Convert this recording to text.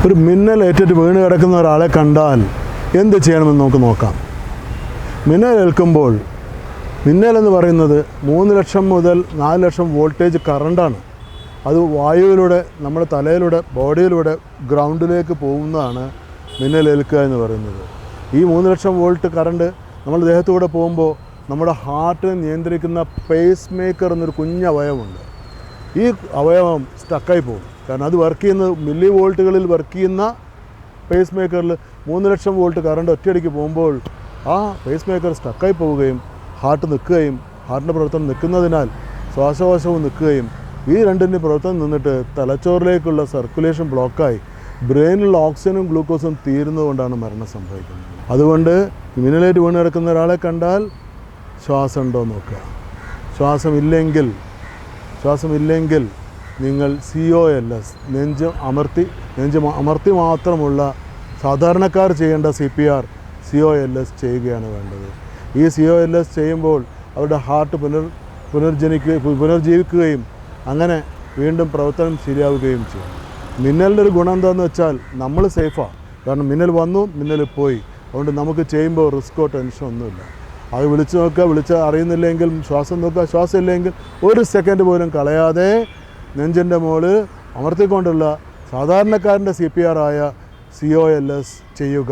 ഒരു മിന്നലേറ്റിട്ട് വീണ് കിടക്കുന്ന ഒരാളെ കണ്ടാൽ എന്ത് ചെയ്യണമെന്ന് നമുക്ക് നോക്കാം. മിന്നലേൽക്കുമ്പോൾ മിന്നലെന്ന് പറയുന്നത് 3 ലക്ഷം മുതൽ 4 ലക്ഷം വോൾട്ടേജ് കറണ്ടാണ്. അത് വായുവിലൂടെ നമ്മുടെ തലയിലൂടെ ബോഡിയിലൂടെ ഗ്രൗണ്ടിലേക്ക് പോകുന്നതാണ് മിന്നലേൽക്കുക എന്ന് പറയുന്നത്. ഈ 3 ലക്ഷം വോൾട്ട് കറണ്ട് നമ്മുടെ ദേഹത്തൂടെ പോകുമ്പോൾ നമ്മുടെ ഹാർട്ടിനെ നിയന്ത്രിക്കുന്ന പേസ് മേക്കർ എന്നൊരു കുഞ്ഞവയവമുണ്ട്. ഈ അവയവം സ്റ്റക്കായി പോകും. കാരണം അത് വർക്ക് ചെയ്യുന്നത് മില്ലി വോൾട്ടുകളിൽ വർക്ക് ചെയ്യുന്ന പേസ് മേക്കറിൽ 3 ലക്ഷം വോൾട്ട് കറണ്ട് ഒറ്റയടിക്ക് പോകുമ്പോൾ ആ പേസ് മേക്കർ സ്റ്റക്കായി പോവുകയും ഹാർട്ട് നിൽക്കുകയും ഹാർട്ടിൻ്റെ പ്രവർത്തനം നിൽക്കുന്നതിനാൽ ശ്വാസകോശവും നിൽക്കുകയും ഈ രണ്ടിൻ്റെ പ്രവർത്തനം നിന്നിട്ട് തലച്ചോറിലേക്കുള്ള സർക്കുലേഷൻ ബ്ലോക്കായി ബ്രെയിനിലുള്ള ഓക്സിജനും ഗ്ലൂക്കോസും തീരുന്നതുകൊണ്ടാണ് മരണം സംഭവിക്കുന്നത്. അതുകൊണ്ട് മിന്നലേറ്റ് വീണ് കിടക്കുന്ന ഒരാളെ കണ്ടാൽ ശ്വാസം ഉണ്ടോ നോക്കുക. ശ്വാസമില്ലെങ്കിൽ നിങ്ങൾ COLS നെഞ്ച് അമർത്തി മാത്രമുള്ള സാധാരണക്കാർ ചെയ്യേണ്ട CPR COLS ചെയ്യുകയാണ് വേണ്ടത്. ഈ COLS ചെയ്യുമ്പോൾ അവരുടെ ഹാർട്ട് പുനർജീവിക്കുകയും അങ്ങനെ വീണ്ടും പ്രവർത്തനം ശരിയാവുകയും ചെയ്യും. മിന്നലിൻ്റെ ഒരു ഗുണം എന്താണെന്ന് വെച്ചാൽ നമ്മൾ സേഫാണ്. കാരണം മിന്നൽ വന്നു, മിന്നൽ പോയി. അതുകൊണ്ട് നമുക്ക് ചെയ്യുമ്പോൾ റിസ്ക്കോ ടെൻഷനോ ഒന്നുമില്ല. അത് വിളിച്ച് നോക്കുക, വിളിച്ച് അറിയുന്നില്ലെങ്കിൽ ശ്വാസം നോക്കുക, ശ്വാസം ഇല്ലെങ്കിൽ 1 സെക്കൻഡ് പോലും കളയാതെ നെഞ്ചിൻ്റെ മുകളിൽ അമർത്തിക്കൊണ്ടുള്ള സാധാരണക്കാരൻ്റെ CPR ആയ COLS ചെയ്യുക.